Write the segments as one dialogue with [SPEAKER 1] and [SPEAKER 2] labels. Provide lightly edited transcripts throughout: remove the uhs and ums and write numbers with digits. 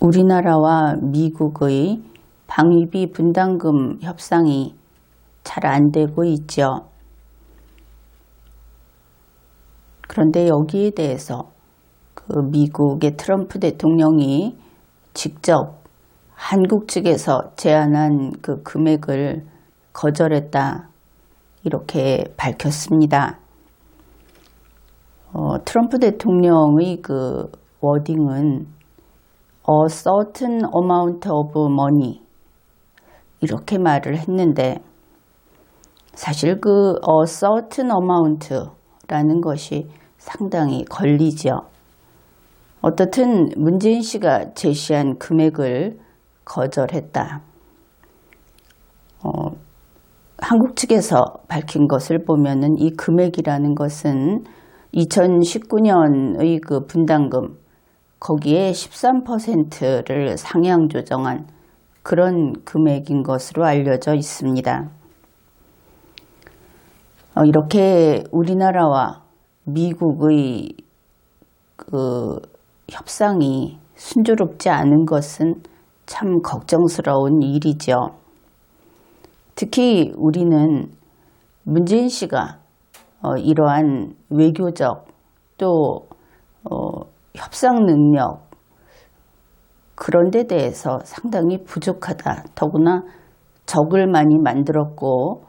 [SPEAKER 1] 우리나라와 미국의 방위비 분담금 협상이 잘 안 되고 있죠. 그런데 여기에 대해서 미국의 트럼프 대통령이 직접 한국 측에서 제안한 그 금액을 거절했다, 이렇게 밝혔습니다. 트럼프 대통령의 그 워딩은 a certain amount of money 이렇게 말을 했는데, 사실 그 a certain amount 라는 것이 상당히 걸리죠. 어떻든 문재인 씨가 제시한 금액을 거절했다. 한국 측에서 밝힌 것을 보면은 이 금액이라는 것은 2019년의 그 분담금, 거기에 13%를 상향 조정한 그런 금액인 것으로 알려져 있습니다. 이렇게 우리나라와 미국의 그 협상이 순조롭지 않은 것은 참 걱정스러운 일이죠. 특히 우리는 문재인 씨가 이러한 외교적 또 협상 능력, 그런 데 대해서 상당히 부족하다. 더구나 적을 많이 만들었고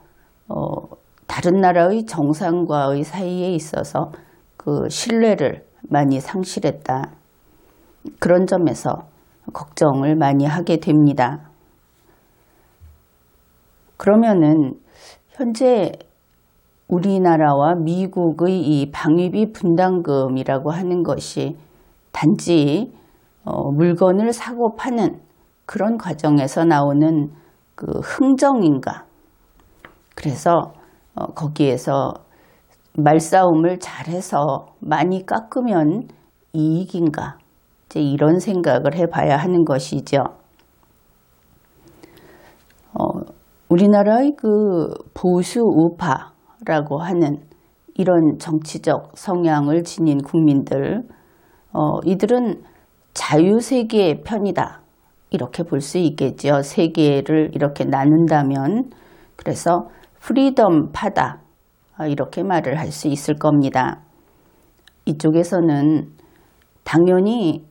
[SPEAKER 1] 다른 나라의 정상과의 사이에 있어서 그 신뢰를 많이 상실했다. 그런 점에서 걱정을 많이 하게 됩니다. 그러면은 현재 우리나라와 미국의 이 방위비 분담금이라고 하는 것이 단지 물건을 사고 파는 그런 과정에서 나오는 그 흥정인가? 그래서 거기에서 말싸움을 잘해서 많이 깎으면 이익인가? 이제 이런 생각을 해봐야 하는 것이죠. 우리나라의 그 보수 우파라고 하는 이런 정치적 성향을 지닌 국민들, 이들은 자유세계의 편이다, 이렇게 볼 수 있겠죠. 세계를 이렇게 나눈다면. 그래서 프리덤 파다, 이렇게 말을 할 수 있을 겁니다. 이쪽에서는 당연히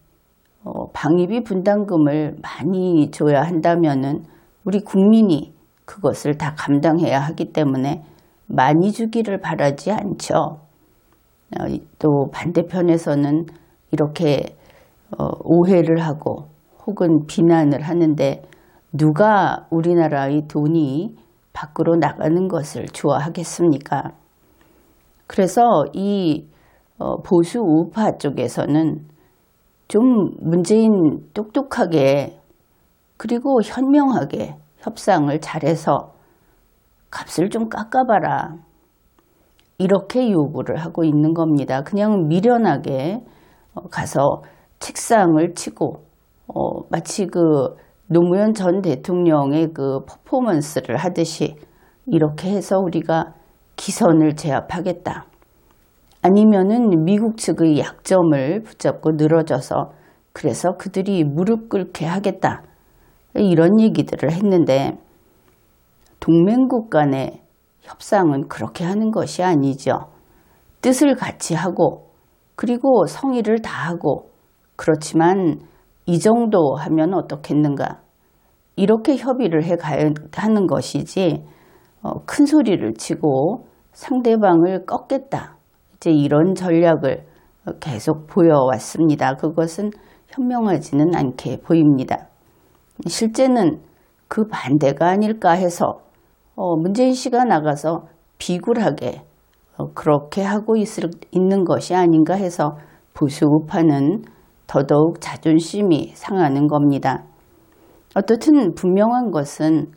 [SPEAKER 1] 방위비 분담금을 많이 줘야 한다면은 우리 국민이 그것을 다 감당해야 하기 때문에 많이 주기를 바라지 않죠. 또 반대편에서는 이렇게 오해를 하고 혹은 비난을 하는데, 누가 우리나라의 돈이 밖으로 나가는 것을 좋아하겠습니까? 그래서 이 보수 우파 쪽에서는 좀 문재인 똑똑하게 그리고 현명하게 협상을 잘해서 값을 좀 깎아봐라, 이렇게 요구를 하고 있는 겁니다. 그냥 미련하게 가서 책상을 치고 마치 그 노무현 전 대통령의 그 퍼포먼스를 하듯이 이렇게 해서 우리가 기선을 제압하겠다, 아니면은 미국 측의 약점을 붙잡고 늘어져서 그래서 그들이 무릎 꿇게 하겠다, 이런 얘기들을 했는데, 동맹국 간의 협상은 그렇게 하는 것이 아니죠. 뜻을 같이 하고 그리고 성의를 다하고, 그렇지만 이 정도 하면 어떻겠는가, 이렇게 협의를 해가야 하는 것이지 큰 소리를 치고 상대방을 꺾겠다, 이제 이런 전략을 계속 보여왔습니다. 그것은 현명하지는 않게 보입니다. 실제는 그 반대가 아닐까 해서 문재인 씨가 나가서 비굴하게 그렇게 하고 있는 것이 아닌가 해서 보수 우파는 더더욱 자존심이 상하는 겁니다. 어떻든 분명한 것은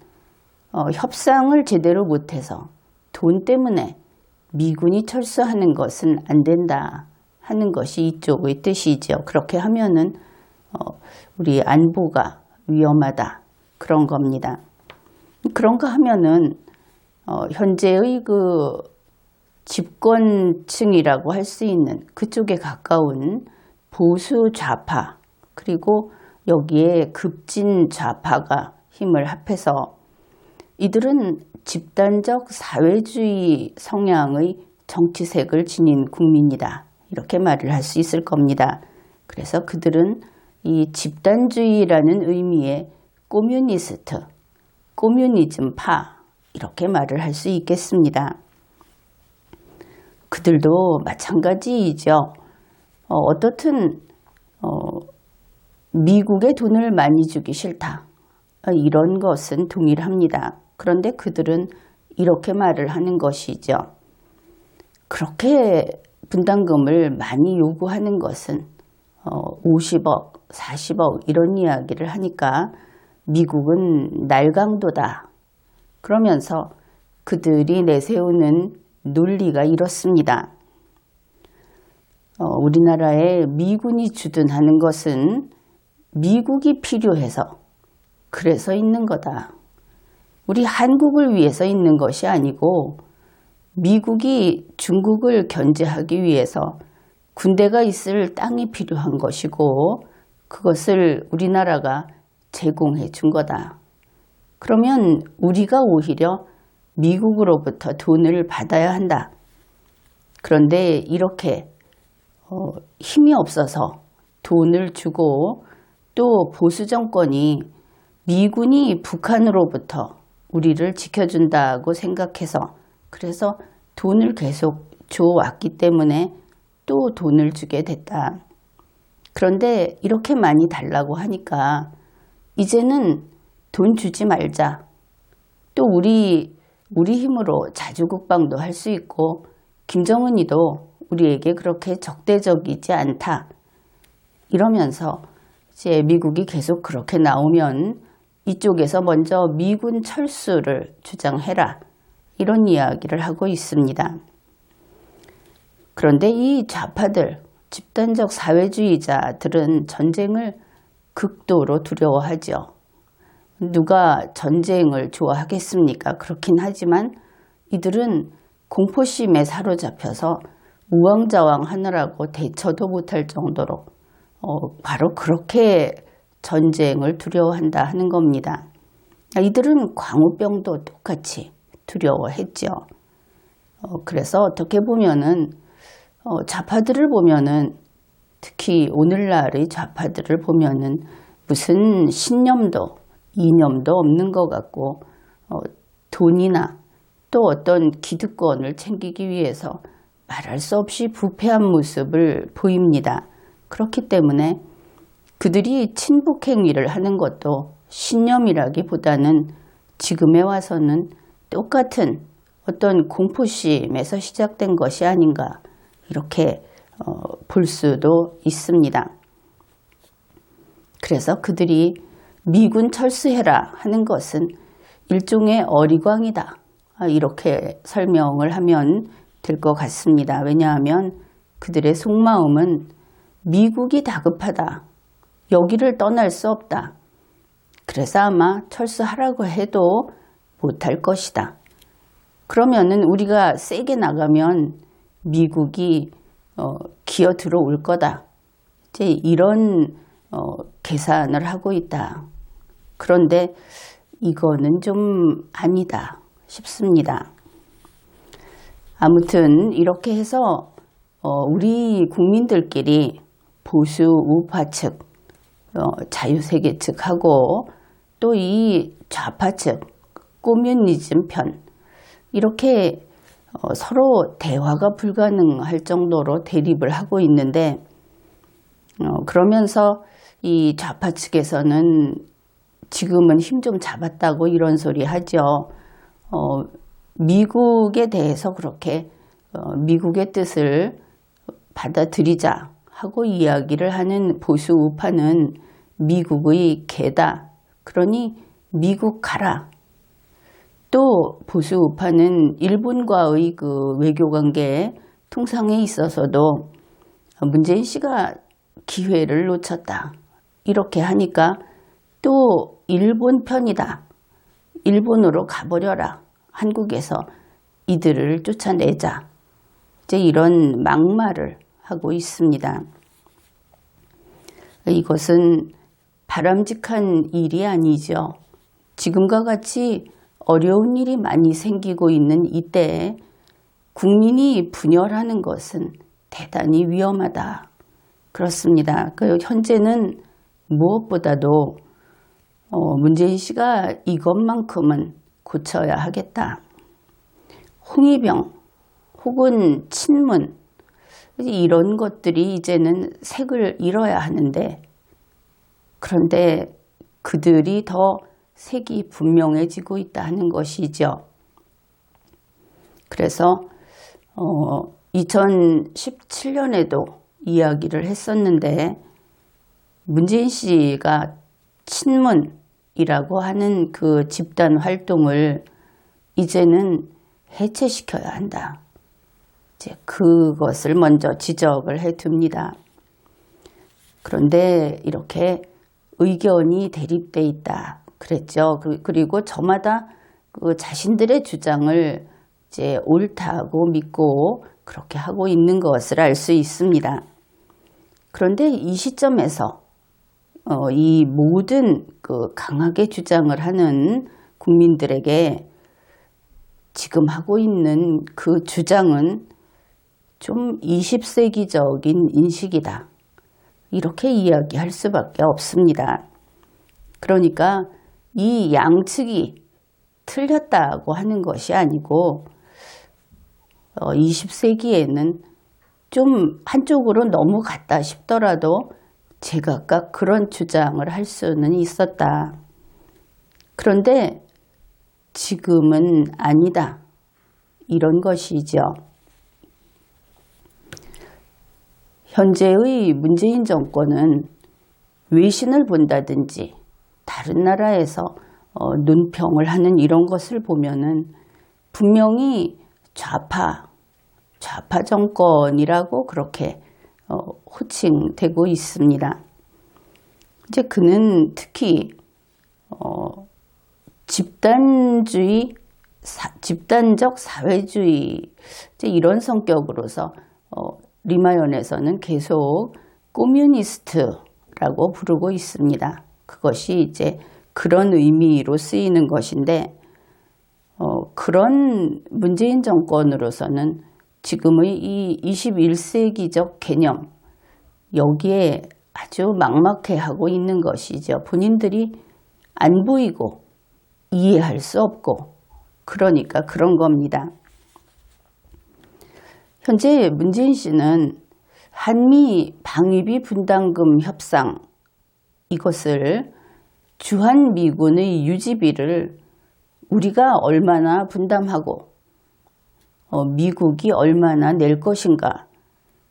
[SPEAKER 1] 협상을 제대로 못해서 돈 때문에 미군이 철수하는 것은 안 된다 하는 것이 이쪽의 뜻이죠. 그렇게 하면은 우리 안보가 위험하다, 그런 겁니다. 그런가 하면은 현재의 그 집권층이라고 할 수 있는 그쪽에 가까운 보수 좌파, 그리고 여기에 급진 좌파가 힘을 합해서 이들은 집단적 사회주의 성향의 정치색을 지닌 국민이다. 이렇게 말을 할 수 있을 겁니다. 그래서 그들은 이 집단주의라는 의미의 꼬뮤니스트, 꼬뮤니즘파 이렇게 말을 할 수 있겠습니다. 그들도 마찬가지이죠. 어떻든 미국에 돈을 많이 주기 싫다. 이런 것은 동일합니다. 그런데 그들은 이렇게 말을 하는 것이죠. 그렇게 분담금을 많이 요구하는 것은 50억, 40억 이런 이야기를 하니까 미국은 날강도다. 그러면서 그들이 내세우는 논리가 이렇습니다. 우리나라에 미군이 주둔하는 것은 미국이 필요해서 그래서 있는 거다. 우리 한국을 위해서 있는 것이 아니고 미국이 중국을 견제하기 위해서 군대가 있을 땅이 필요한 것이고 그것을 우리나라가 제공해 준 거다. 그러면 우리가 오히려 미국으로부터 돈을 받아야 한다. 그런데 이렇게 힘이 없어서 돈을 주고 또 보수 정권이 미군이 북한으로부터 우리를 지켜준다고 생각해서 그래서 돈을 계속 줘왔기 때문에 또 돈을 주게 됐다. 그런데 이렇게 많이 달라고 하니까 이제는 돈 주지 말자. 또 우리 힘으로 자주국방도 할 수 있고 김정은이도 우리에게 그렇게 적대적이지 않다. 이러면서 이제 미국이 계속 그렇게 나오면 이쪽에서 먼저 미군 철수를 주장해라. 이런 이야기를 하고 있습니다. 그런데 이 좌파들, 집단적 사회주의자들은 전쟁을 극도로 두려워하죠. 누가 전쟁을 좋아하겠습니까? 그렇긴 하지만 이들은 공포심에 사로잡혀서 우왕좌왕 하느라고 대처도 못할 정도로 바로 그렇게 전쟁을 두려워한다 하는 겁니다. 이들은 광우병도 똑같이 두려워했죠. 그래서 어떻게 보면은 좌파들을 보면은 특히 오늘날의 좌파들을 보면은 무슨 신념도 이념도 없는 것 같고 돈이나 또 어떤 기득권을 챙기기 위해서 말할 수 없이 부패한 모습을 보입니다. 그렇기 때문에 그들이 친북 행위를 하는 것도 신념이라기보다는 지금에 와서는 똑같은 어떤 공포심에서 시작된 것이 아닌가 이렇게 볼 수도 있습니다. 그래서 그들이 미군 철수해라 하는 것은 일종의 어리광이다. 이렇게 설명을 하면 될 것 같습니다. 왜냐하면 그들의 속마음은 미국이 다급하다. 여기를 떠날 수 없다. 그래서 아마 철수하라고 해도 못할 것이다. 그러면은 우리가 세게 나가면 미국이 기어 들어올 거다. 이제 이런 계산을 하고 있다. 그런데 이거는 좀 아니다 싶습니다. 아무튼 이렇게 해서 우리 국민들끼리 보수 우파 측, 자유세계 측하고 또 이 좌파 측, 꼬뮤니즘 편 이렇게 서로 대화가 불가능할 정도로 대립을 하고 있는데 그러면서 이 좌파 측에서는 지금은 힘 좀 잡았다고 이런 소리 하죠. 미국에 대해서 그렇게 미국의 뜻을 받아들이자 하고 이야기를 하는 보수 우파는 미국의 개다. 그러니 미국 가라. 또 보수 우파는 일본과의 그 외교관계 통상에 있어서도 문재인 씨가 기회를 놓쳤다. 이렇게 하니까 또 일본 편이다. 일본으로 가버려라. 한국에서 이들을 쫓아내자. 이제 이런 막말을 하고 있습니다. 이것은 바람직한 일이 아니죠. 지금과 같이 어려운 일이 많이 생기고 있는 이때에 국민이 분열하는 것은 대단히 위험하다. 그렇습니다. 현재는 무엇보다도 문재인 씨가 이것만큼은 고쳐야 하겠다. 홍위병 혹은 친문 이런 것들이 이제는 색을 잃어야 하는데, 그런데 그들이 더 색이 분명해지고 있다 하는 것이죠. 그래서 2017년에도 이야기를 했었는데, 문재인 씨가 친문이라고 하는 그 집단 활동을 이제는 해체시켜야 한다. 이제 그것을 먼저 지적을 해 둡니다. 그런데 이렇게 의견이 대립돼 있다 그랬죠. 그리고 저마다 그 자신들의 주장을 이제 옳다고 믿고 그렇게 하고 있는 것을 알 수 있습니다. 그런데 이 시점에서 이 모든 그 강하게 주장을 하는 국민들에게 지금 하고 있는 그 주장은 좀 20세기적인 인식이다. 이렇게 이야기할 수밖에 없습니다. 그러니까 이 양측이 틀렸다고 하는 것이 아니고 20세기에는 좀 한쪽으로 넘어갔다 싶더라도 제각각 그런 주장을 할 수는 있었다. 그런데 지금은 아니다. 이런 것이죠. 현재의 문재인 정권은 외신을 본다든지 다른 나라에서 논평을 하는 이런 것을 보면은 분명히 좌파 정권이라고 그렇게 호칭되고 있습니다. 이제 그는 특히 집단적 사회주의 이런 성격으로서 리마연에서는 계속 꼬뮤니스트라고 부르고 있습니다. 그것이 이제 그런 의미로 쓰이는 것인데, 그런 문재인 정권으로서는 지금의 이 21세기적 개념, 여기에 아주 막막해하고 있는 것이죠. 본인들이 안 보이고 이해할 수 없고, 그러니까 그런 겁니다. 현재 문재인 씨는 한미 방위비 분담금 협상, 이것을 주한미군의 유지비를 우리가 얼마나 분담하고 미국이 얼마나 낼 것인가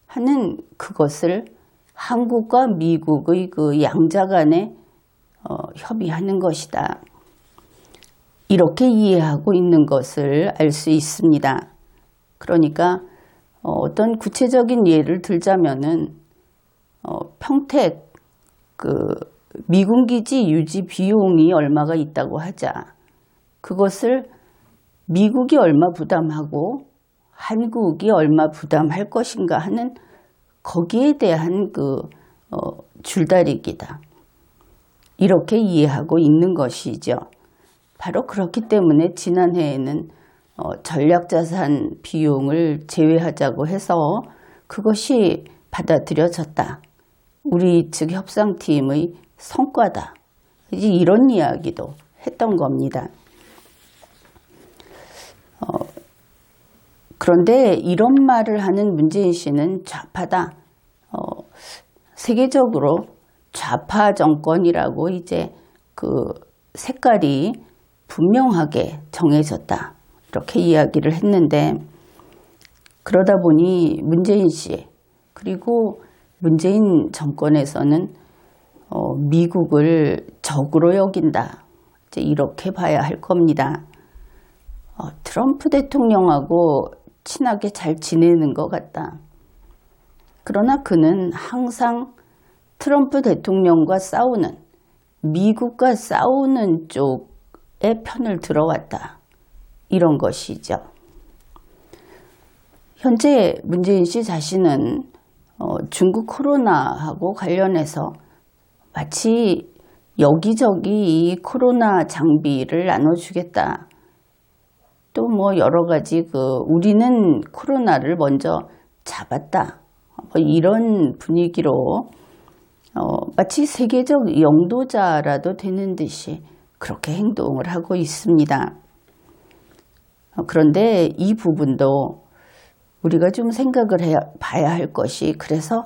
[SPEAKER 1] 하는 그것을 한국과 미국의 그 양자 간에 협의하는 것이다. 이렇게 이해하고 있는 것을 알 수 있습니다. 그러니까 어떤 구체적인 예를 들자면은 평택 그 미군 기지 유지 비용이 얼마가 있다고 하자. 그것을 미국이 얼마 부담하고 한국이 얼마 부담할 것인가 하는 거기에 대한 그 줄다리기다. 이렇게 이해하고 있는 것이죠. 바로 그렇기 때문에 지난해에는 전략자산 비용을 제외하자고 해서 그것이 받아들여졌다. 우리 측 협상팀의 성과다. 이제 이런 이야기도 했던 겁니다. 그런데 이런 말을 하는 문재인 씨는 좌파다. 세계적으로 좌파 정권이라고 이제 그 색깔이 분명하게 정해졌다. 이렇게 이야기를 했는데, 그러다 보니 문재인 씨 그리고 문재인 정권에서는 미국을 적으로 여긴다. 이제 이렇게 봐야 할 겁니다. 트럼프 대통령하고 친하게 잘 지내는 것 같다. 그러나 그는 항상 트럼프 대통령과 싸우는, 미국과 싸우는 쪽의 편을 들어왔다. 이런 것이죠. 현재 문재인 씨 자신은 중국 코로나하고 관련해서 마치 여기저기 이 코로나 장비를 나눠주겠다. 또 뭐 여러 가지 우리는 코로나를 먼저 잡았다. 뭐 이런 분위기로 마치 세계적 영도자라도 되는 듯이 그렇게 행동을 하고 있습니다. 그런데 이 부분도 우리가 좀 생각을 봐야 할 것이, 그래서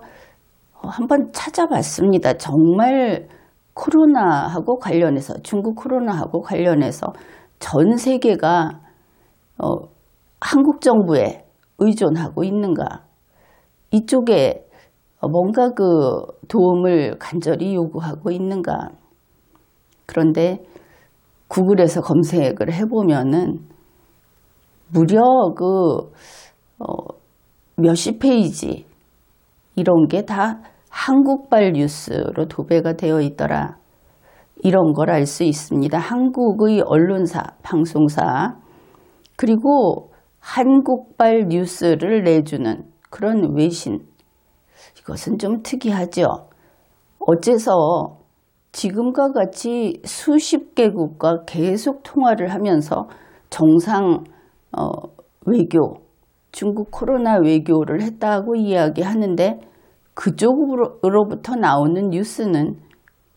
[SPEAKER 1] 한번 찾아봤습니다. 정말 코로나하고 관련해서, 중국 코로나하고 관련해서 전 세계가 한국 정부에 의존하고 있는가, 이쪽에 뭔가 도움을 간절히 요구하고 있는가. 그런데 구글에서 검색을 해보면은 무려 몇십 페이지 이런 게 다 한국발 뉴스로 도배가 되어 있더라. 이런 걸 알 수 있습니다. 한국의 언론사, 방송사, 그리고 한국발 뉴스를 내주는 그런 외신. 이것은 좀 특이하죠. 어째서 지금과 같이 수십 개국과 계속 통화를 하면서 정상 외교, 중국 코로나 외교를 했다고 이야기하는데 그쪽으로부터 나오는 뉴스는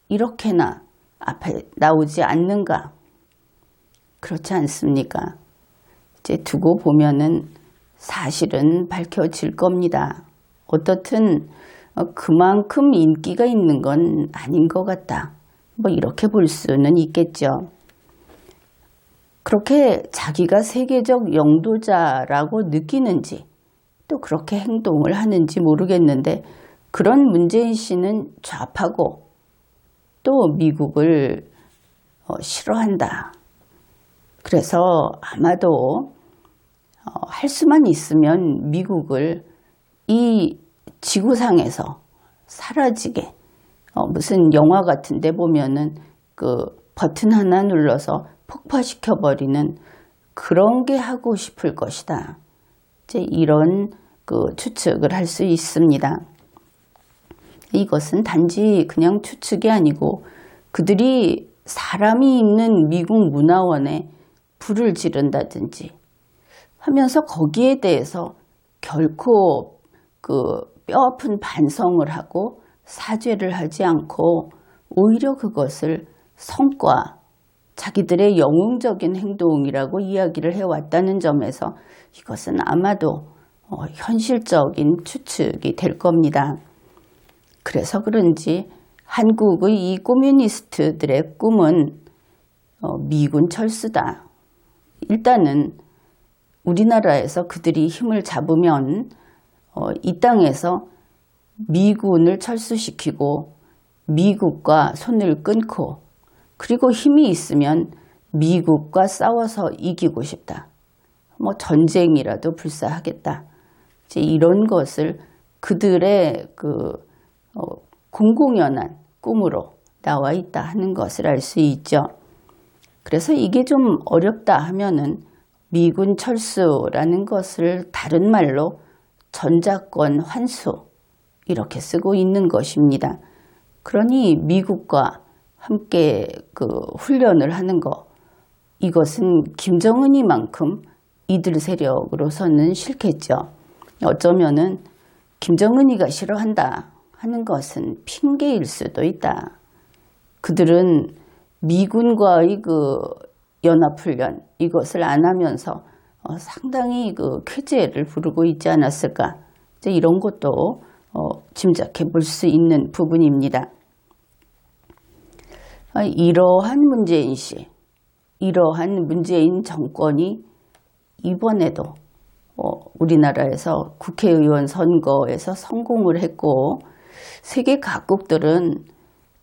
[SPEAKER 1] 이렇게나 앞에 나오지 않는가? 그렇지 않습니까? 이제 두고 보면은 사실은 밝혀질 겁니다. 어떻든 그만큼 인기가 있는 건 아닌 것 같다. 뭐 이렇게 볼 수는 있겠죠. 그렇게 자기가 세계적 영도자라고 느끼는지 또 그렇게 행동을 하는지 모르겠는데, 그런 문재인 씨는 좌파고 또 미국을 싫어한다. 그래서 아마도 할 수만 있으면 미국을 이 지구상에서 사라지게, 무슨 영화 같은 데 보면은 버튼 하나 눌러서 폭파시켜버리는 그런 게 하고 싶을 것이다. 이제 이런 추측을 할 수 있습니다. 이것은 단지 그냥 추측이 아니고 그들이 사람이 있는 미국 문화원에 불을 지른다든지 하면서 거기에 대해서 결코 뼈아픈 반성을 하고 사죄를 하지 않고 오히려 그것을 성과, 자기들의 영웅적인 행동이라고 이야기를 해왔다는 점에서 이것은 아마도 현실적인 추측이 될 겁니다. 그래서 그런지 한국의 이 커뮤니스트들의 꿈은 미군 철수다. 일단은 우리나라에서 그들이 힘을 잡으면 이 땅에서 미군을 철수시키고 미국과 손을 끊고, 그리고 힘이 있으면 미국과 싸워서 이기고 싶다. 뭐 전쟁이라도 불사하겠다. 이제 이런 것을 그들의 공공연한 꿈으로 나와 있다 하는 것을 알 수 있죠. 그래서 이게 좀 어렵다 하면은 미군 철수라는 것을 다른 말로 전작권 환수 이렇게 쓰고 있는 것입니다. 그러니 미국과 함께 훈련을 하는 거, 이것은 김정은이만큼 이들 세력으로서는 싫겠죠. 어쩌면은 김정은이가 싫어한다 하는 것은 핑계일 수도 있다. 그들은 미군과의 연합훈련 이것을 안 하면서 상당히 쾌재를 부르고 있지 않았을까. 이제 이런 것도 짐작해 볼 수 있는 부분입니다. 이러한 문재인 씨, 이러한 문재인 정권이 이번에도 우리나라에서 국회의원 선거에서 성공을 했고, 세계 각국들은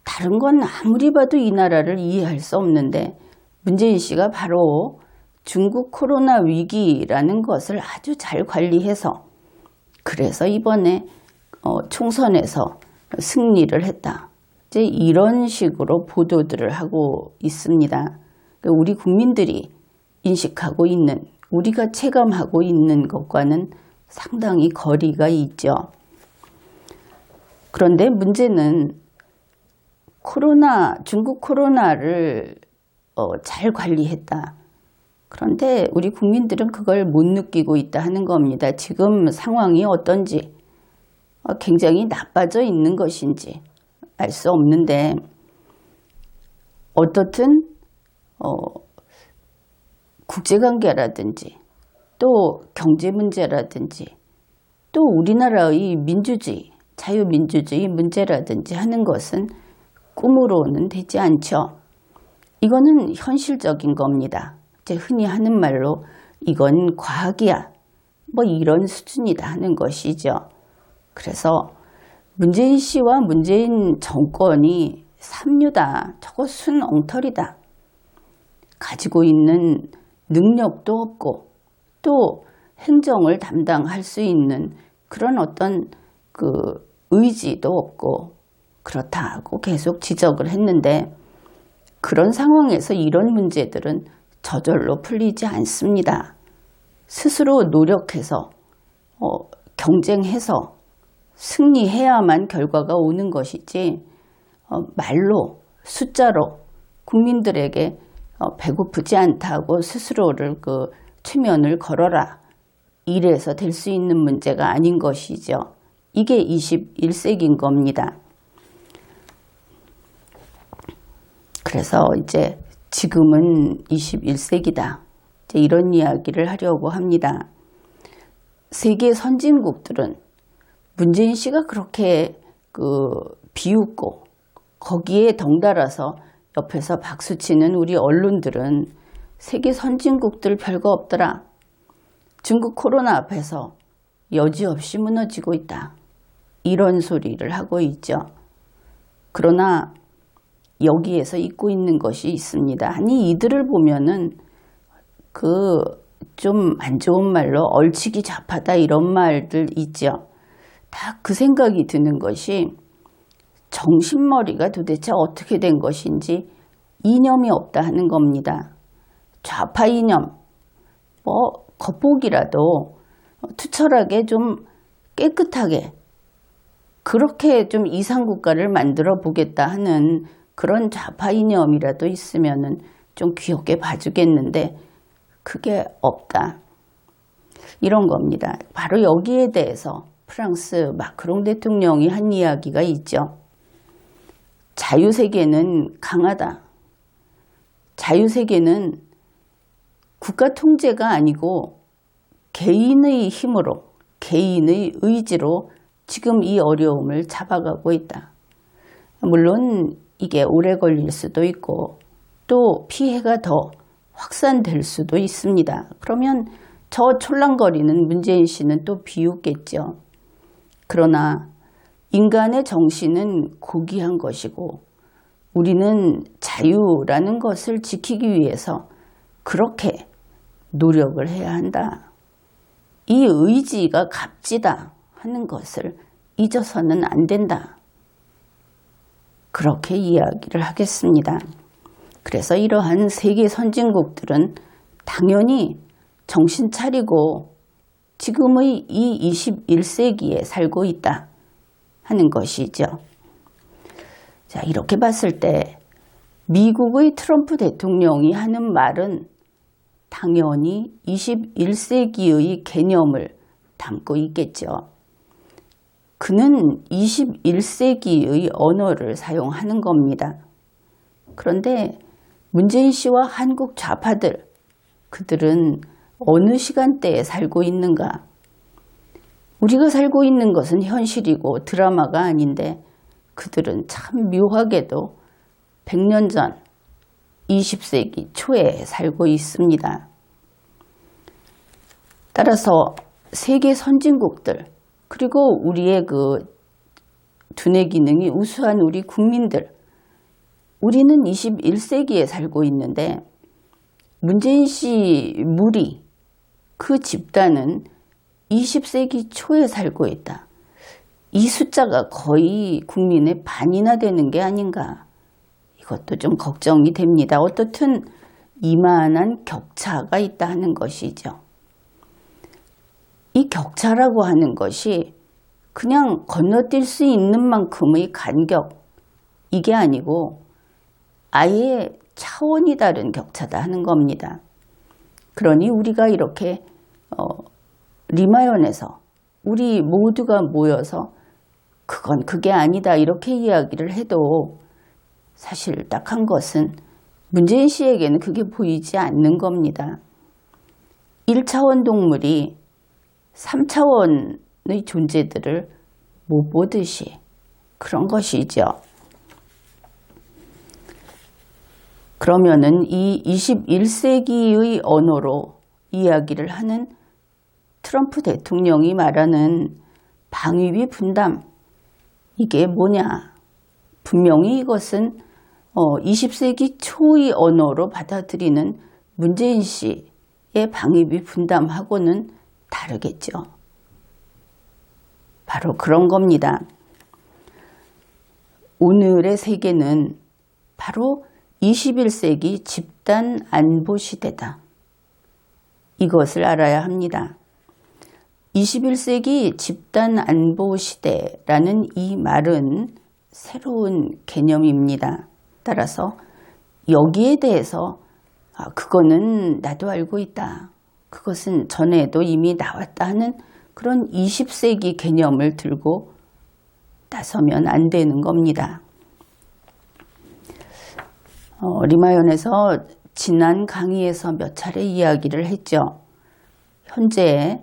[SPEAKER 1] 다른 건 아무리 봐도 이 나라를 이해할 수 없는데 문재인 씨가 바로 중국 코로나 위기라는 것을 아주 잘 관리해서, 그래서 이번에 총선에서 승리를 했다. 이제 이런 식으로 보도들을 하고 있습니다. 우리 국민들이 인식하고 있는, 우리가 체감하고 있는 것과는 상당히 거리가 있죠. 그런데 문제는 중국 코로나를 잘 관리했다. 그런데 우리 국민들은 그걸 못 느끼고 있다 하는 겁니다. 지금 상황이 어떤지, 굉장히 나빠져 있는 것인지 알 수 없는데, 어떻든 국제관계라든지 또 경제 문제라든지 또 우리나라의 민주주의, 자유민주주의 문제라든지 하는 것은 꿈으로는 되지 않죠. 이거는 현실적인 겁니다. 이제 흔히 하는 말로 이건 과학이야, 뭐 이런 수준이다 하는 것이죠. 그래서 문재인 씨와 문재인 정권이 삼류다, 저거 순 엉터리다, 가지고 있는 능력도 없고 또 행정을 담당할 수 있는 그런 어떤 그 의지도 없고 그렇다고 계속 지적을 했는데, 그런 상황에서 이런 문제들은 저절로 풀리지 않습니다. 스스로 노력해서 경쟁해서 승리해야만 결과가 오는 것이지, 말로 숫자로 국민들에게 배고프지 않다고 스스로를 그 최면을 걸어라, 이래서 될 수 있는 문제가 아닌 것이죠. 이게 21세기인 겁니다. 그래서 이제 지금은 21세기다. 이제 이런 이야기를 하려고 합니다. 세계 선진국들은 문재인 씨가 그렇게 비웃고 거기에 덩달아서 옆에서 박수치는 우리 언론들은 세계 선진국들 별거 없더라, 중국 코로나 앞에서 여지없이 무너지고 있다, 이런 소리를 하고 있죠. 그러나 여기에서 잊고 있는 것이 있습니다. 아니, 이들을 보면은 좀 안 좋은 말로 얼치기 잡하다, 이런 말들 있죠. 다 그 생각이 드는 것이, 정신머리가 도대체 어떻게 된 것인지 이념이 없다 하는 겁니다. 좌파 이념, 겉보기라도 투철하게 좀 깨끗하게 그렇게 좀 이상국가를 만들어 보겠다 하는 그런 좌파 이념이라도 있으면은 좀 귀엽게 봐주겠는데 그게 없다, 이런 겁니다. 바로 여기에 대해서 프랑스 마크롱 대통령이 한 이야기가 있죠. 자유세계는 강하다. 자유세계는 국가 통제가 아니고 개인의 힘으로, 개인의 의지로 지금 이 어려움을 잡아가고 있다. 물론 이게 오래 걸릴 수도 있고 또 피해가 더 확산될 수도 있습니다. 그러면 저 촐랑거리는 문재인 씨는 또 비웃겠죠. 그러나 인간의 정신은 고귀한 것이고 우리는 자유라는 것을 지키기 위해서 그렇게 노력을 해야 한다. 이 의지가 값지다 하는 것을 잊어서는 안 된다. 그렇게 이야기를 하겠습니다. 그래서 이러한 세계 선진국들은 당연히 정신 차리고 지금의 이 21세기에 살고 있다 하는 것이죠. 자, 이렇게 봤을 때 미국의 트럼프 대통령이 하는 말은 당연히 21세기의 개념을 담고 있겠죠. 그는 21세기의 언어를 사용하는 겁니다. 그런데 문재인 씨와 한국 좌파들, 그들은 어느 시간대에 살고 있는가? 우리가 살고 있는 것은 현실이고 드라마가 아닌데 그들은 참 묘하게도 100년 전 20세기 초에 살고 있습니다. 따라서 세계 선진국들, 그리고 우리의 두뇌 기능이 우수한 우리 국민들, 우리는 21세기에 살고 있는데 문재인 씨 무리, 그 집단은 20세기 초에 살고 있다. 이 숫자가 거의 국민의 반이나 되는 게 아닌가. 이것도 좀 걱정이 됩니다. 어떻든 이만한 격차가 있다 하는 것이죠. 이 격차라고 하는 것이 그냥 건너뛸 수 있는 만큼의 간격, 이게 아니고 아예 차원이 다른 격차다 하는 겁니다. 그러니 우리가 이렇게 리마연에서 우리 모두가 모여서 그건 그게 아니다 이렇게 이야기를 해도 사실 딱한 것은 문재인 씨에게는 그게 보이지 않는 겁니다. 1차원 동물이 3차원의 존재들을 못 보듯이 그런 것이죠. 그러면은 이 21세기의 언어로 이야기를 하는 트럼프 대통령이 말하는 방위비 분담, 이게 뭐냐? 분명히 이것은 20세기 초의 언어로 받아들이는 문재인 씨의 방위비 분담하고는 다르겠죠. 바로 그런 겁니다. 오늘의 세계는 바로 21세기 집단 안보 시대다. 이것을 알아야 합니다. 21세기 집단 안보 시대라는 이 말은 새로운 개념입니다. 따라서 여기에 대해서 그거는 나도 알고 있다. 그것은 전에도 이미 나왔다 하는 그런 20세기 개념을 들고 나서면 안 되는 겁니다. 리마연에서 지난 강의에서 몇 차례 이야기를 했죠. 현재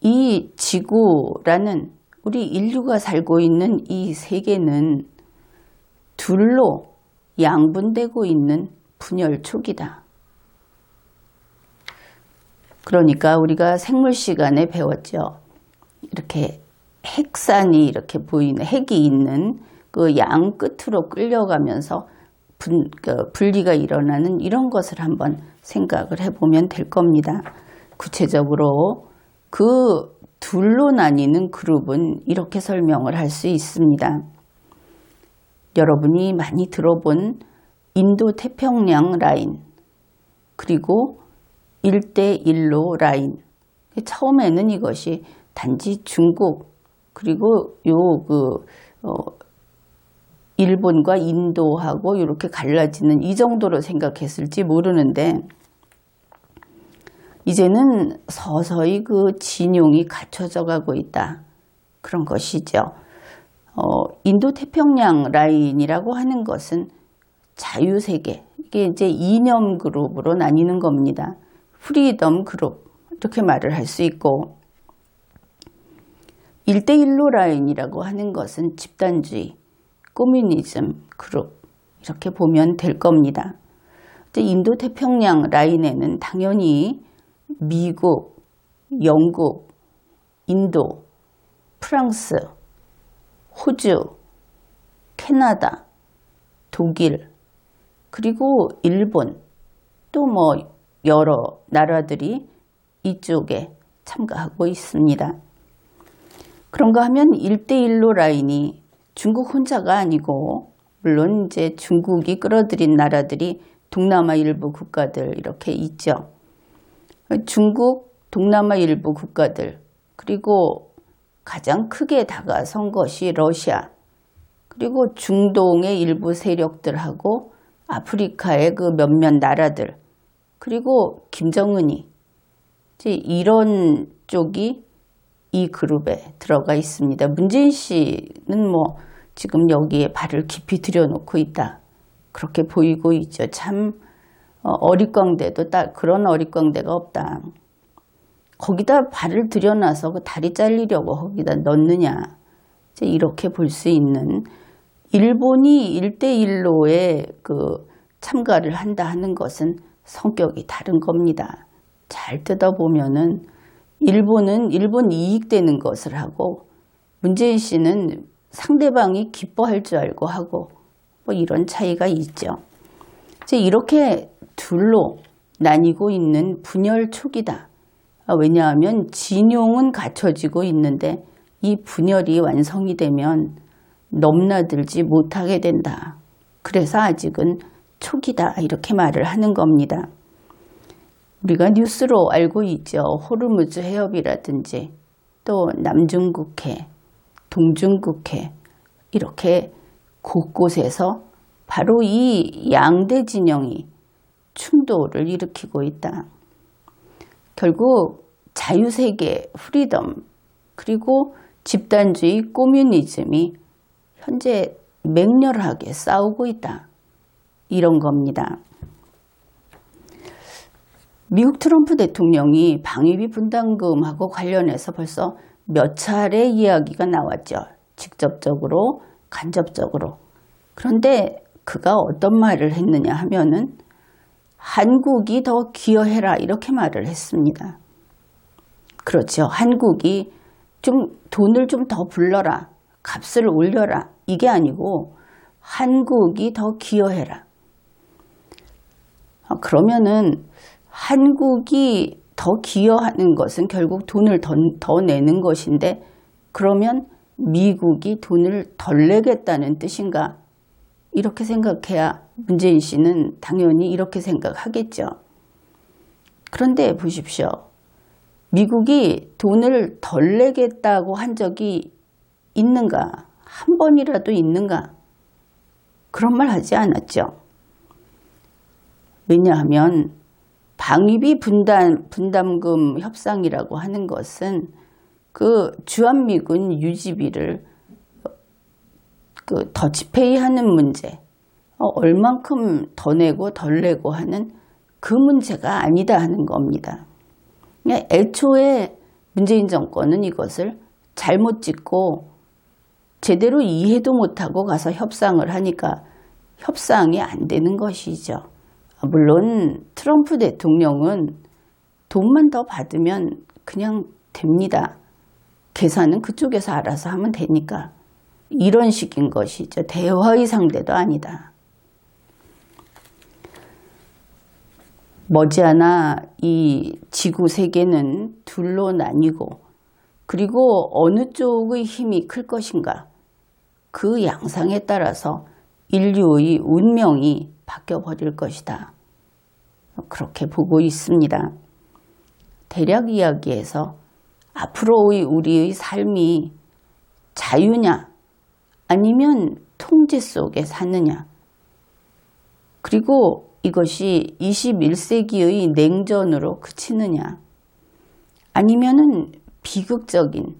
[SPEAKER 1] 이 지구라는 우리 인류가 살고 있는 이 세계는 둘로 양분되고 있는 분열 초기다. 그러니까 우리가 생물 시간에 배웠죠. 이렇게 핵산이 이렇게 보이는 핵이 있는 그 양 끝으로 끌려가면서 분리가 일어나는 이런 것을 한번 생각을 해보면 될 겁니다. 구체적으로 그 둘로 나뉘는 그룹은 이렇게 설명을 할 수 있습니다. 여러분이 많이 들어본 인도 태평양 라인, 그리고 1대1로 라인. 처음에는 이것이 단지 중국, 그리고 일본과 인도하고 이렇게 갈라지는 이 정도로 생각했을지 모르는데, 이제는 서서히 그 진용이 갖춰져 가고 있다. 그런 것이죠. 인도 태평양 라인이라고 하는 것은 자유세계, 이게 이제 이념 그룹으로 나뉘는 겁니다. 프리덤 그룹, 이렇게 말을 할 수 있고, 1대1로 라인이라고 하는 것은 집단주의, 커뮤니즘 그룹, 이렇게 보면 될 겁니다. 인도 태평양 라인에는 당연히 미국, 영국, 인도, 프랑스, 호주, 캐나다, 독일, 그리고 일본, 또 뭐 여러 나라들이 이쪽에 참가하고 있습니다. 그런가 하면 1대1로 라인이 중국 혼자가 아니고, 물론 이제 중국이 끌어들인 나라들이 동남아 일부 국가들 이렇게 있죠. 중국, 동남아 일부 국가들, 그리고 가장 크게 다가선 것이 러시아, 그리고 중동의 일부 세력들하고 아프리카의 그 몇몇 나라들, 그리고 김정은이, 이제 이런 쪽이 이 그룹에 들어가 있습니다. 문재인 씨는 뭐 지금 여기에 발을 깊이 들여놓고 있다. 그렇게 보이고 있죠. 참 어릿광대도 딱 그런 어릿광대가 없다. 거기다 발을 들여놔서 그 다리 잘리려고 거기다 넣느냐. 이제 이렇게 볼 수 있는, 일본이 1대1로에 그 참가를 한다 하는 것은 성격이 다른 겁니다. 잘 뜯어보면은 일본은 일본 이익되는 것을 하고, 문재인 씨는 상대방이 기뻐할 줄 알고 하고, 뭐 이런 차이가 있죠. 이제 이렇게 둘로 나뉘고 있는 분열 초기다. 왜냐하면 진용은 갖춰지고 있는데 이 분열이 완성이 되면 넘나들지 못하게 된다. 그래서 아직은 초기다, 이렇게 말을 하는 겁니다. 우리가 뉴스로 알고 있죠. 호르무즈 해협이라든지 또 남중국해, 동중국해, 이렇게 곳곳에서 바로 이 양대 진영이 충돌을 일으키고 있다. 결국 자유세계, 프리덤, 그리고 집단주의, 코뮤니즘이 현재 맹렬하게 싸우고 있다. 이런 겁니다. 미국 트럼프 대통령이 방위비 분담금하고 관련해서 벌써 몇 차례 이야기가 나왔죠. 직접적으로, 간접적으로. 그런데 그가 어떤 말을 했느냐 하면은 한국이 더 기여해라 이렇게 말을 했습니다. 그렇죠. 한국이 좀 돈을 좀 더 불러라. 값을 올려라. 이게 아니고 한국이 더 기여해라. 그러면은 한국이 더 기여하는 것은 결국 돈을 더 내는 것인데 그러면 미국이 돈을 덜 내겠다는 뜻인가? 이렇게 생각해야 문재인 씨는 당연히 이렇게 생각하겠죠. 그런데 보십시오. 미국이 돈을 덜 내겠다고 한 적이 있는가? 한 번이라도 있는가? 그런 말 하지 않았죠. 왜냐하면 방위비 분담금 협상이라고 하는 것은 그 주한미군 유지비를 그 더치페이하는 문제, 얼만큼 더 내고 덜 내고 하는 그 문제가 아니다 하는 겁니다. 애초에 문재인 정권은 이것을 잘못 짚고 제대로 이해도 못하고 가서 협상을 하니까 협상이 안 되는 것이죠. 물론 트럼프 대통령은 돈만 더 받으면 그냥 됩니다. 계산은 그쪽에서 알아서 하면 되니까. 이런 식인 것이죠. 대화의 상대도 아니다. 머지않아 이 지구 세계는 둘로 나뉘고 그리고 어느 쪽의 힘이 클 것인가 그 양상에 따라서 인류의 운명이 바뀌어 버릴 것이다. 그렇게 보고 있습니다. 대략 이야기에서 앞으로의 우리의 삶이 자유냐 아니면 통제 속에 사느냐 그리고 이것이 21세기의 냉전으로 그치느냐 아니면은 비극적인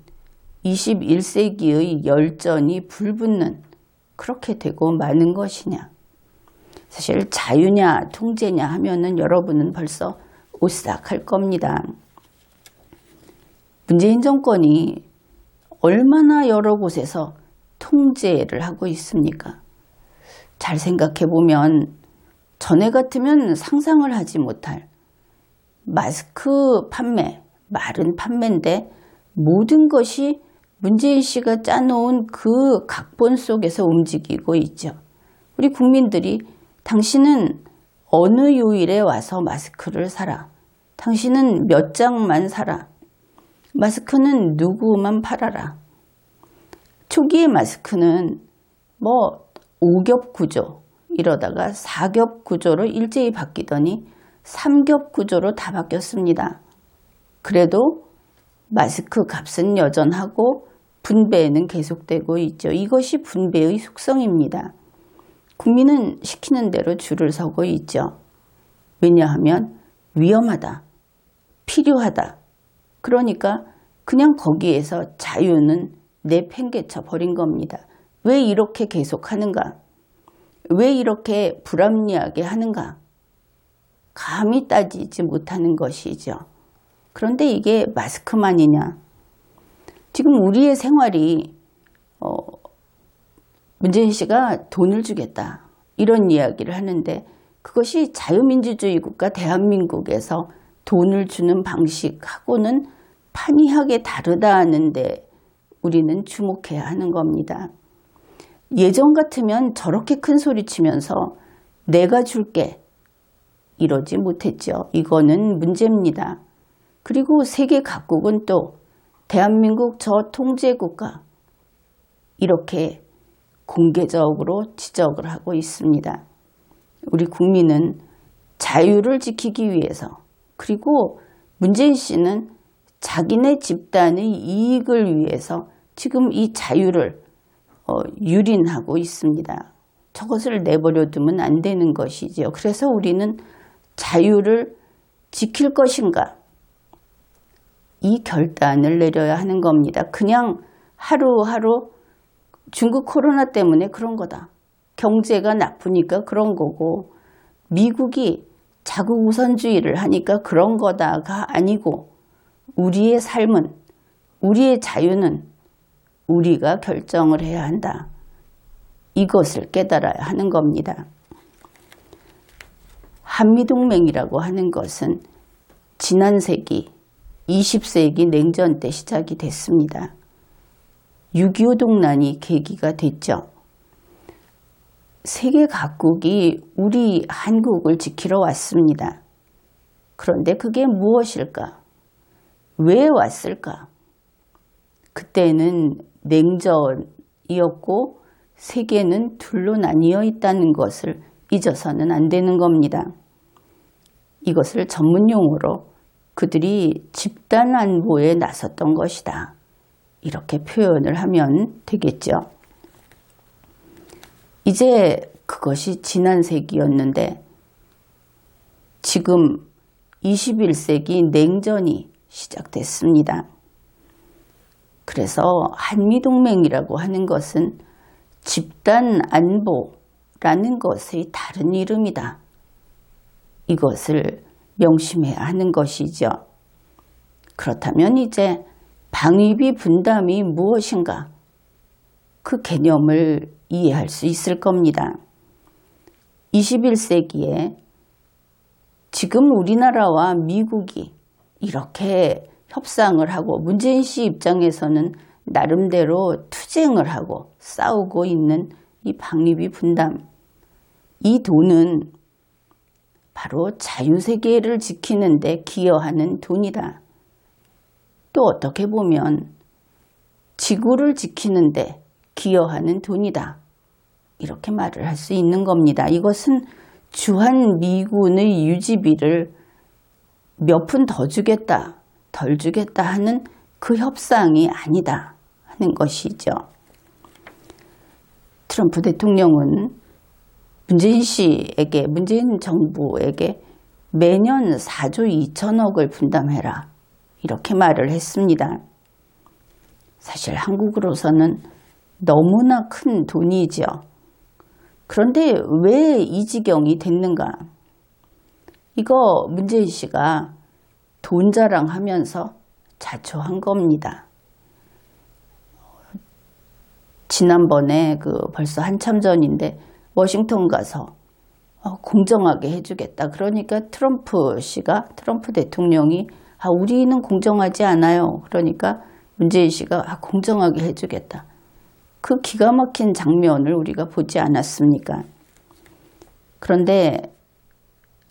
[SPEAKER 1] 21세기의 열전이 불붙는 그렇게 되고 마는 것이냐. 사실 자유냐 통제냐 하면은 여러분은 벌써 오싹할 겁니다. 문재인 정권이 얼마나 여러 곳에서 통제를 하고 있습니까? 잘 생각해 보면 전에 같으면 상상을 하지 못할 마스크 판매, 말은 판매인데 모든 것이 문재인 씨가 짜놓은 그 각본 속에서 움직이고 있죠. 우리 국민들이 당신은 어느 요일에 와서 마스크를 사라. 당신은 몇 장만 사라. 마스크는 누구만 팔아라. 초기의 마스크는 5겹 구조 이러다가 4겹 구조로 일제히 바뀌더니 3겹 구조로 다 바뀌었습니다. 그래도 마스크 값은 여전하고 분배는 계속되고 있죠. 이것이 분배의 속성입니다. 국민은 시키는 대로 줄을 서고 있죠. 왜냐하면 위험하다, 필요하다. 그러니까 그냥 거기에서 자유는 내팽개쳐 버린 겁니다. 왜 이렇게 계속하는가? 왜 이렇게 불합리하게 하는가? 감히 따지지 못하는 것이죠. 그런데 이게 마스크만이냐? 지금 우리의 생활이 문재인 씨가 돈을 주겠다 이런 이야기를 하는데 그것이 자유민주주의 국가 대한민국에서 돈을 주는 방식하고는 판이하게 다르다는데 우리는 주목해야 하는 겁니다. 예전 같으면 저렇게 큰 소리 치면서 내가 줄게 이러지 못했죠. 이거는 문제입니다. 그리고 세계 각국은 또 대한민국 저통제국가 이렇게 공개적으로 지적을 하고 있습니다. 우리 국민은 자유를 지키기 위해서 그리고 문재인 씨는 자기네 집단의 이익을 위해서 지금 이 자유를 유린하고 있습니다. 저것을 내버려 두면 안 되는 것이죠. 그래서 우리는 자유를 지킬 것인가? 이 결단을 내려야 하는 겁니다. 그냥 하루하루 중국 코로나 때문에 그런 거다. 경제가 나쁘니까 그런 거고 미국이 자국 우선주의를 하니까 그런 거다가 아니고 우리의 삶은, 우리의 자유는 우리가 결정을 해야 한다. 이것을 깨달아야 하는 겁니다. 한미동맹이라고 하는 것은 지난 세기 20세기 냉전 때 시작이 됐습니다. 6.25 동란이 계기가 됐죠. 세계 각국이 우리 한국을 지키러 왔습니다. 그런데 그게 무엇일까? 왜 왔을까? 그때는 냉전이었고 세계는 둘로 나뉘어 있다는 것을 잊어서는 안 되는 겁니다. 이것을 전문용어로 그들이 집단 안보에 나섰던 것이다. 이렇게 표현을 하면 되겠죠. 이제 그것이 지난 세기였는데 지금 21세기 냉전이 시작됐습니다. 그래서 한미동맹이라고 하는 것은 집단 안보라는 것의 다른 이름이다. 이것을 명심해야 하는 것이죠. 그렇다면 이제 방위비 분담이 무엇인가? 그 개념을 이해할 수 있을 겁니다. 21세기에 지금 우리나라와 미국이 이렇게 협상을 하고 문재인 씨 입장에서는 나름대로 투쟁을 하고 싸우고 있는 이 방위비 분담, 이 돈은 바로 자유세계를 지키는 데 기여하는 돈이다. 또 어떻게 보면 지구를 지키는 데 기여하는 돈이다. 이렇게 말을 할 수 있는 겁니다. 이것은 주한미군의 유지비를 몇 푼 더 주겠다, 덜 주겠다 하는 그 협상이 아니다 하는 것이죠. 트럼프 대통령은 문재인 정부에게 매년 4조 2천억을 분담해라. 이렇게 말을 했습니다. 사실 한국으로서는 너무나 큰 돈이죠. 그런데 왜 이 지경이 됐는가? 이거 문재인 씨가 돈 자랑하면서 자초한 겁니다. 지난번에 벌써 한참 전인데 워싱턴 가서 공정하게 해주겠다. 그러니까 트럼프 대통령이 우리는 공정하지 않아요. 그러니까 문재인 씨가 공정하게 해주겠다. 그 기가 막힌 장면을 우리가 보지 않았습니까? 그런데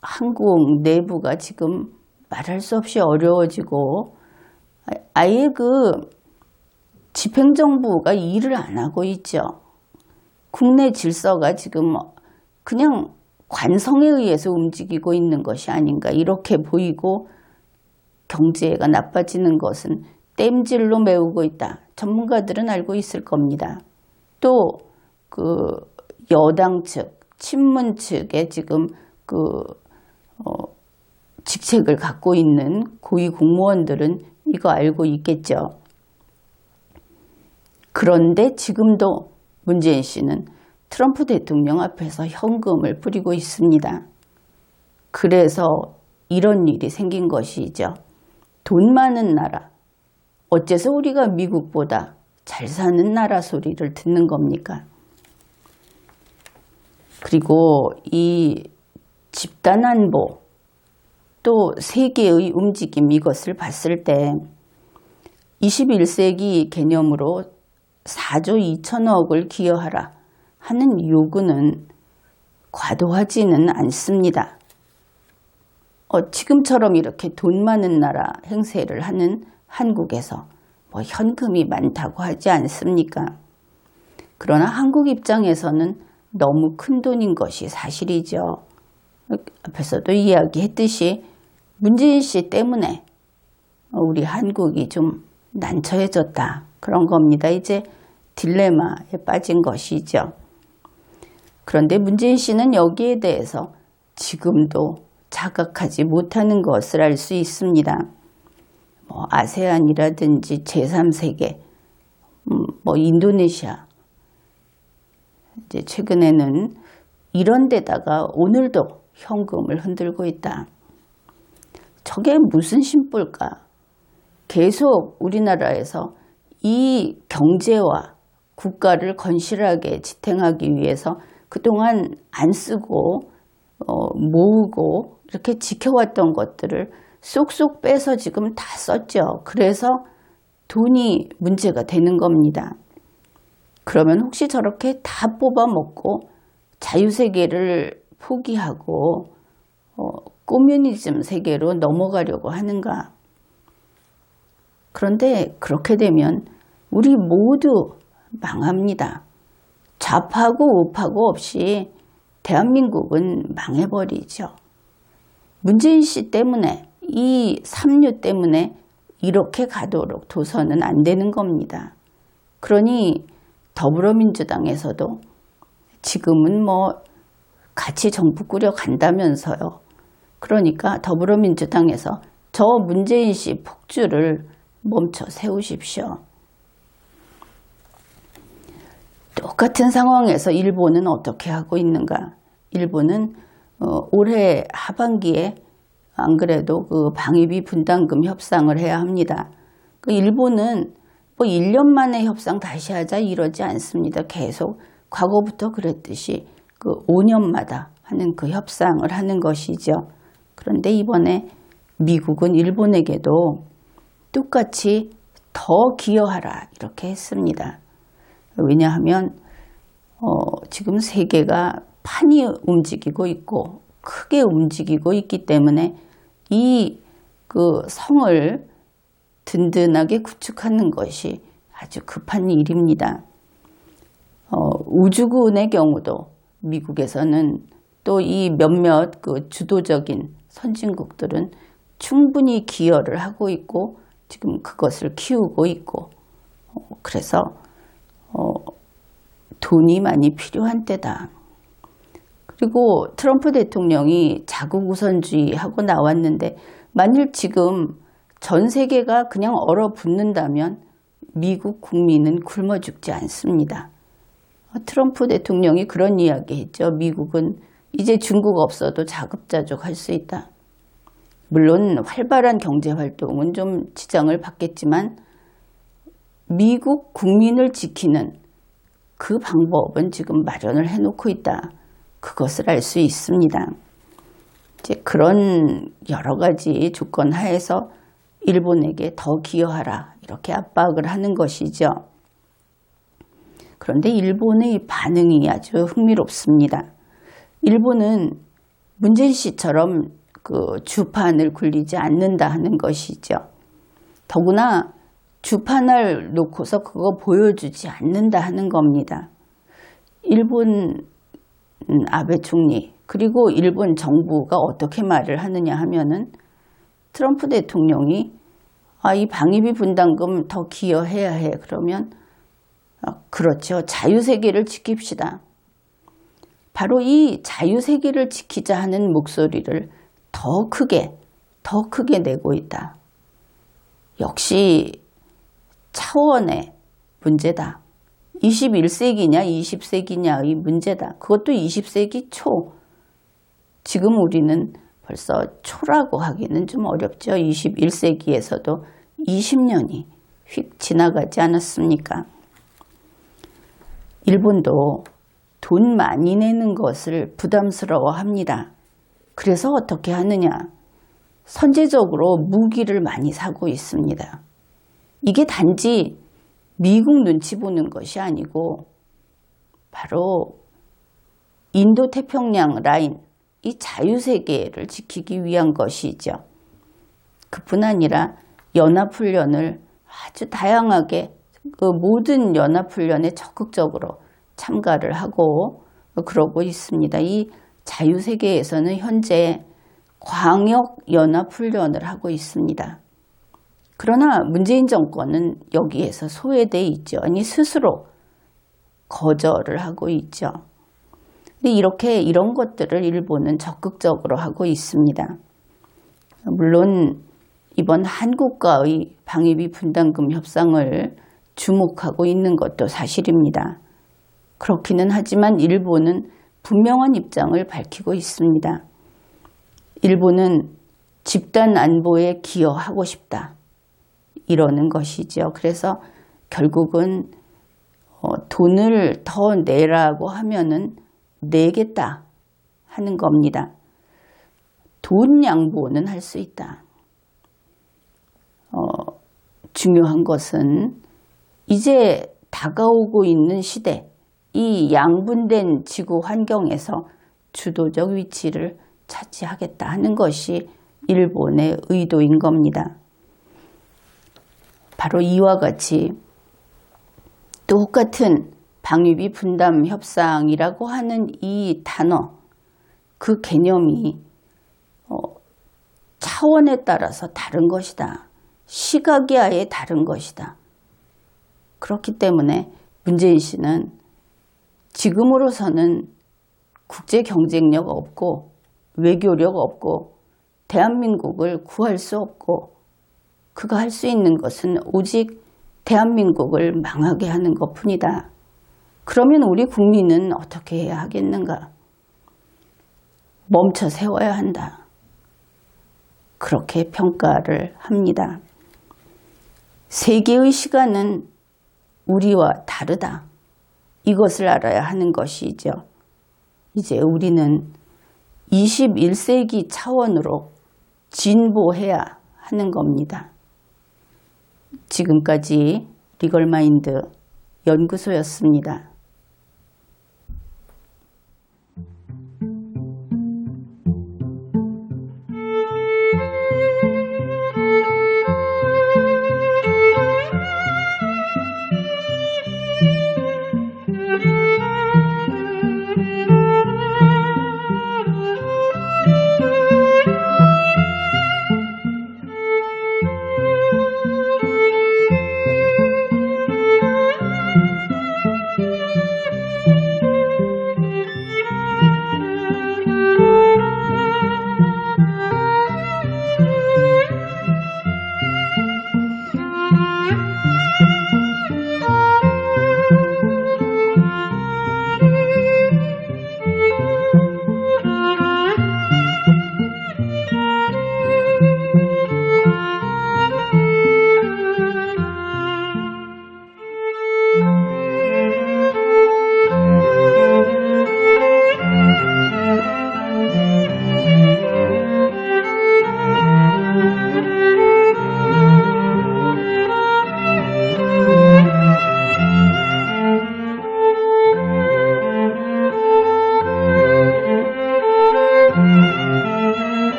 [SPEAKER 1] 한국 내부가 지금 말할 수 없이 어려워지고 아예 집행정부가 일을 안 하고 있죠. 국내 질서가 지금 그냥 관성에 의해서 움직이고 있는 것이 아닌가 이렇게 보이고 경제가 나빠지는 것은 땜질로 메우고 있다. 전문가들은 알고 있을 겁니다. 또 여당 측, 친문 측에 지금 직책을 갖고 있는 고위 공무원들은 이거 알고 있겠죠. 그런데 지금도 문재인 씨는 트럼프 대통령 앞에서 현금을 뿌리고 있습니다. 그래서 이런 일이 생긴 것이죠. 돈 많은 나라, 어째서 우리가 미국보다 잘 사는 나라 소리를 듣는 겁니까? 그리고 이 집단 안보, 또 세계의 움직임 이것을 봤을 때 21세기 개념으로 4조 2천억을 기여하라 하는 요구는 과도하지는 않습니다. 지금처럼 이렇게 돈 많은 나라 행세를 하는 한국에서 현금이 많다고 하지 않습니까? 그러나 한국 입장에서는 너무 큰 돈인 것이 사실이죠. 앞에서도 이야기했듯이 문재인 씨 때문에 우리 한국이 좀 난처해졌다. 그런 겁니다. 이제 딜레마에 빠진 것이죠. 그런데 문재인 씨는 여기에 대해서 지금도 자각하지 못하는 것을 알 수 있습니다. 아세안이라든지 제3세계, 인도네시아, 이제 최근에는 이런 데다가 오늘도 현금을 흔들고 있다. 저게 무슨 심볼까? 계속 우리나라에서 이 경제와 국가를 건실하게 지탱하기 위해서 그동안 안 쓰고 모으고 이렇게 지켜왔던 것들을 쏙쏙 빼서 지금 다 썼죠. 그래서 돈이 문제가 되는 겁니다. 그러면 혹시 저렇게 다 뽑아먹고 자유세계를 포기하고 코뮤니즘 세계로 넘어가려고 하는가? 그런데 그렇게 되면 우리 모두 망합니다. 좌파고 우파고 없이 대한민국은 망해버리죠. 문재인 씨 때문에, 이 삼류 때문에 이렇게 가도록 둬서는 안 되는 겁니다. 그러니 더불어민주당에서도 지금은 같이 정부 꾸려 간다면서요. 그러니까 더불어민주당에서 저 문재인 씨 폭주를 멈춰 세우십시오. 똑같은 상황에서 일본은 어떻게 하고 있는가? 일본은 올해 하반기에 안 그래도 그 방위비 분담금 협상을 해야 합니다. 그 일본은 1년 만에 협상 다시 하자 이러지 않습니다. 계속 과거부터 그랬듯이 그 5년마다 하는 그 협상을 하는 것이죠. 그런데 이번에 미국은 일본에게도 똑같이 더 기여하라 이렇게 했습니다. 왜냐하면 지금 세계가 판이 움직이고 있고 크게 움직이고 있기 때문에 이 그 성을 든든하게 구축하는 것이 아주 급한 일입니다. 우주군의 경우도 미국에서는 또 이 몇몇 그 주도적인 선진국들은 충분히 기여를 하고 있고 지금 그것을 키우고 있고 그래서 돈이 많이 필요한 때다. 그리고 트럼프 대통령이 자국 우선주의하고 나왔는데 만일 지금 전 세계가 그냥 얼어붙는다면 미국 국민은 굶어 죽지 않습니다. 트럼프 대통령이 그런 이야기 했죠. 미국은 이제 중국 없어도 자급자족 할 수 있다. 물론 활발한 경제활동은 좀 지장을 받겠지만 미국 국민을 지키는 그 방법은 지금 마련을 해놓고 있다. 그것을 알 수 있습니다. 이제 그런 여러 가지 조건 하에서 일본에게 더 기여하라 이렇게 압박을 하는 것이죠. 그런데 일본의 반응이 아주 흥미롭습니다. 일본은 문재인 씨처럼 그 주판을 굴리지 않는다 하는 것이죠. 더구나 주판을 놓고서 그거 보여주지 않는다 하는 겁니다. 일본 아베 총리 그리고 일본 정부가 어떻게 말을 하느냐 하면은 트럼프 대통령이 이 방위비 분담금 더 기여해야 해. 그러면 그렇죠. 자유세계를 지킵시다. 바로 이 자유세계를 지키자 하는 목소리를 더 크게 내고 있다. 역시 차원의 문제다. 21세기냐 20세기냐의 문제다. 그것도 20세기 초. 지금 우리는 벌써 초라고 하기는 좀 어렵죠. 21세기에서도 20년이 휙 지나가지 않았습니까? 일본도 돈 많이 내는 것을 부담스러워합니다. 그래서 어떻게 하느냐? 선제적으로 무기를 많이 사고 있습니다. 이게 단지 미국 눈치 보는 것이 아니고 바로 인도태평양 라인, 이 자유세계를 지키기 위한 것이죠. 그뿐 아니라 연합훈련을 아주 다양하게 그 모든 연합훈련에 적극적으로 참가를 하고 그러고 있습니다. 이 자유세계에서는 현재 광역연합훈련을 하고 있습니다. 그러나 문재인 정권은 여기에서 소외돼 있죠. 아니 스스로 거절을 하고 있죠. 근데 이런 것들을 일본은 적극적으로 하고 있습니다. 물론 이번 한국과의 방위비 분담금 협상을 주목하고 있는 것도 사실입니다. 그렇기는 하지만 일본은 분명한 입장을 밝히고 있습니다. 일본은 집단 안보에 기여하고 싶다. 이러는 것이죠. 그래서 결국은 돈을 더 내라고 하면은 내겠다 하는 겁니다. 돈 양보는 할 수 있다. 중요한 것은 이제 다가오고 있는 시대, 이 양분된 지구 환경에서 주도적 위치를 차지하겠다 하는 것이 일본의 의도인 겁니다. 바로 이와 같이 똑같은 방위비 분담 협상이라고 하는 이 단어, 그 개념이 차원에 따라서 다른 것이다. 시각이 아예 다른 것이다. 그렇기 때문에 문재인 씨는 지금으로서는 국제 경쟁력 없고 외교력 없고 대한민국을 구할 수 없고 그가 할 수 있는 것은 오직 대한민국을 망하게 하는 것뿐이다. 그러면 우리 국민은 어떻게 해야 하겠는가? 멈춰 세워야 한다. 그렇게 평가를 합니다. 세계의 시간은 우리와 다르다. 이것을 알아야 하는 것이죠. 이제 우리는 21세기 차원으로 진보해야 하는 겁니다. 지금까지 리걸마인드 연구소였습니다.